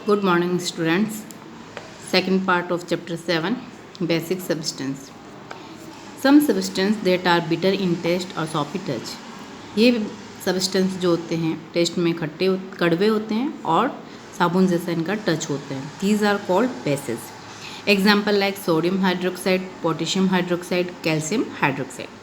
Good morning, students. Second part of chapter 7, basic substance. Some substance that are bitter in taste or soapy touch. ये substance जो होते हैं test में कड़वे होते हैं और साबुन जैसा इनका टच होता है. These are called bases. Example like sodium hydroxide, potassium hydroxide, calcium hydroxide.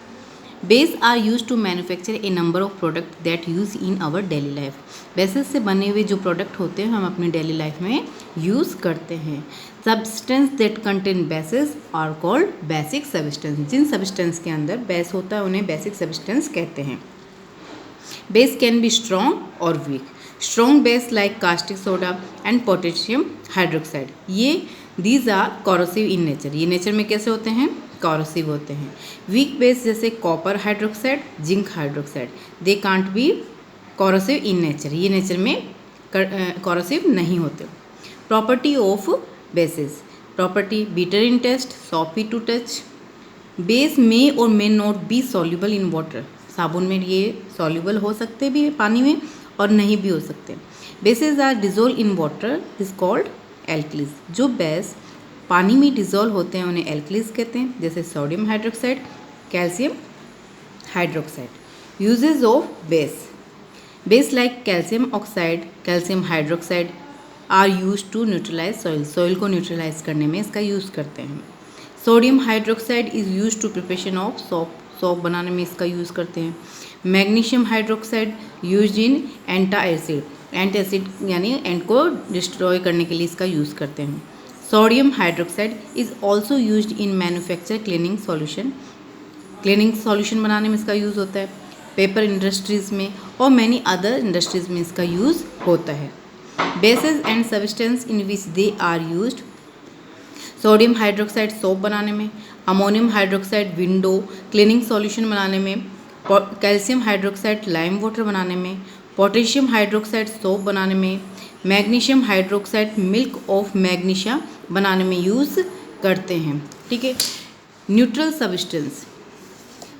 Base are use to manufacture a number of product that use in our daily life. Bases से बने हुए जो प्रोडक्ट होते हैं हम अपनी डेली लाइफ में use करते हैं. Substance that contain bases are called basic substance. जिन सब्सटेंस के अंदर बेस होता है उन्हें बेसिक सब्सटेंस कहते हैं. बेस कैन बी स्ट्रॉन्ग और weak. Strong base like caustic soda and potassium hydroxide, ये these are corrosive in nature. ये नेचर में कैसे होते हैं? कॉरोसिव होते हैं. वीक बेस जैसे copper hydroxide, zinc hydroxide, they can't be corrosive in nature. ये नेचर में कॉरोसिव नहीं होते. Property of bases. Property bitter in taste, soapy to touch. Base may और may not be soluble in water. साबुन में ये soluble हो सकते भी पानी में और नहीं भी हो सकते. Bases are dissolve in water is called alkalies. जो बेस पानी में डिजोल्व होते हैं उन्हें एल्कलीज कहते हैं, जैसे sodium hydroxide, calcium hydroxide. Uses of base. Base like calcium oxide, calcium hydroxide are use to neutralise soil. Soil को न्यूट्रलाइज करने में इसका यूज़ करते हैं. Sodium hydroxide is use to preparation of soap. Soap बनाने में इसका यूज़ करते हैं. Magnesium hydroxide use in antacid. Antacid यानी एंट को डिस्ट्रॉय करने के लिए इसका यूज़ करते हैं. Sodium hydroxide is also use in manufacture cleaning solution. Cleaning solution बनाने में इसका यूज़ होता है. पेपर इंडस्ट्रीज़ में और मैनी अदर इंडस्ट्रीज़ में इसका यूज़ होता है. Bases and substance in which they are used. Sodium hydroxide soap बनाने में, ammonium hydroxide window cleaning solution बनाने में, कैल्शियम हाइड्रोक्साइड लाइम वाटर बनाने में, पोटेशियम हाइड्रोक्साइड सोप बनाने में, magnesium hydroxide milk of magnesia बनाने में यूज़ करते हैं. ठीक है. Neutral substance.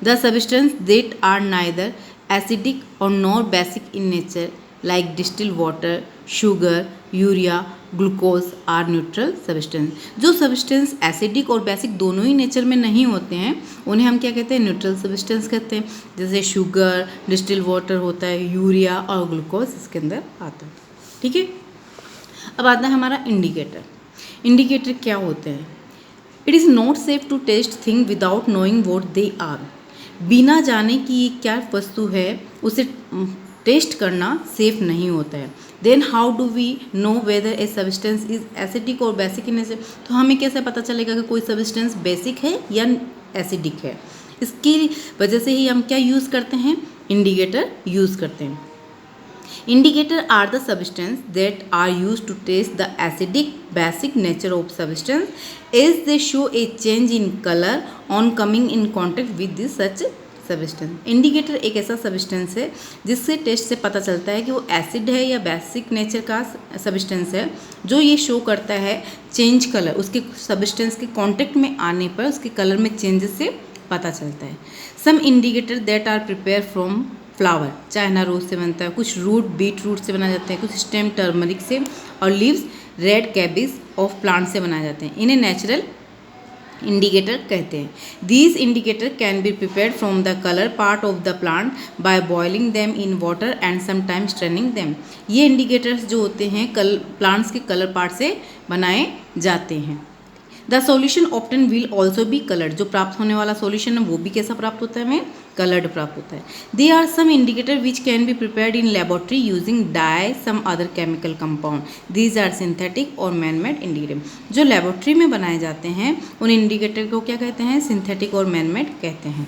The substance that are neither acidic और nor basic in nature like distil water, sugar, urea, glucose are neutral substance. जो सब्सटेंस एसिडिक और बेसिक दोनों ही नेचर में नहीं होते हैं उन्हें हम क्या कहते हैं? न्यूट्रल सब्सटेंस कहते हैं. जैसे शुगर, डिस्टिल वाटर होता है, यूरिया और ग्लूकोज इसके अंदर आता है. ठीक है. अब आता है हमारा इंडिकेटर. इंडिकेटर क्या होते हैं? It is not safe to test thing without knowing what they are. बिना जाने कि ये क्या वस्तु है उसे टेस्ट करना सेफ नहीं होता है. Then how do we know whether a substance is acidic और बेसिक इन नेचर. तो हमें कैसे पता चलेगा कि कोई सब्सटेंस बेसिक है या एसिडिक है? इसकी वजह से ही हम क्या यूज़ करते हैं? इंडिकेटर यूज़ करते हैं. Indicator are the substance that are used to test the acidic basic nature of substance as they show a change in color on coming in contact with this such substance. Indicator एक ऐसा substance है जिससे test से पता चलता है कि वो एसिड है या बेसिक नेचर का substance है, जो ये शो करता है चेंज कलर. उसके substance के कांटेक्ट में आने पर उसके कलर में चेंजेस से पता चलता है. Some indicator that are prepared from flower, China rose से बनता है. कुछ रूट बीट रूट से बनाए जाते हैं. कुछ स्टेम टर्मरिक से और leaves red cabbage of plant से बनाए जाते हैं. इन्हें नेचुरल इंडिकेटर कहते हैं. These indicator can be prepared from the colour part of the plant by boiling them in water and sometimes straining them. ये इंडिकेटर्स जो होते हैं प्लांट्स के कलर पार्ट से बनाए जाते हैं. The solution obtain will also be coloured. जो प्राप्त होने वाला सॉल्यूशन है वो भी कैसा प्राप्त होता है? हमें कलर्ड प्राप्त होता है. They are some indicator which can be prepared in laboratory using dye some other chemical compound. These are synthetic or man made indicator. जो लेबोरेटरी में बनाए जाते हैं उन इंडिकेटर को क्या कहते हैं? सिंथेटिक और मैन मेड कहते हैं.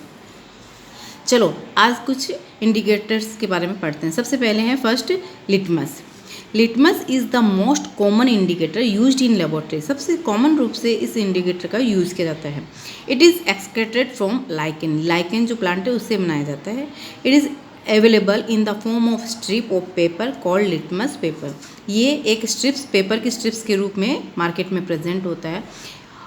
चलो आज कुछ इंडिकेटर्स के बारे में पढ़ते हैं. सबसे पहले हैं first litmus. Litmus is the most common indicator used in laboratory. सबसे कॉमन रूप से इस इंडिकेटर का यूज़ किया जाता है. It is excreted from lichen. Lichen जो प्लांट है उससे बनाया जाता है. It is available in the form of strip of paper called litmus paper. ये एक स्ट्रिप्स पेपर की स्ट्रिप्स के रूप में मार्केट में प्रेजेंट होता है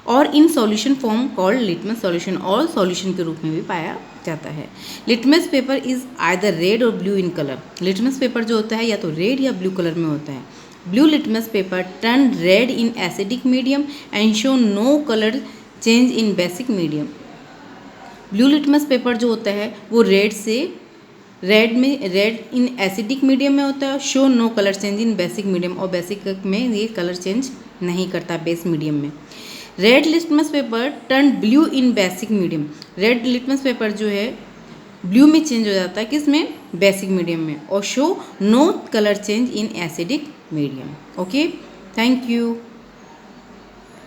और in solution form called litmus solution और सॉल्यूशन के रूप में भी पाया जाता है. Litmus paper is either red और blue in colour. Litmus paper जो होता है या तो रेड या ब्लू कलर में होता है. Blue litmus paper turn red in acidic medium and show no colour change in basic medium. Blue litmus paper जो होता है वो रेड इन एसिडिक मीडियम में होता है, show no colour change in basic medium, और बेसिक में ये कलर चेंज नहीं करता बेस मीडियम में। Red litmus paper turn blue in basic medium, red litmus paper जो है ब्लू में चेंज हो जाता है, किस में, बेसिक मीडियम में, और show no colour change in acidic medium. Okay, thank you.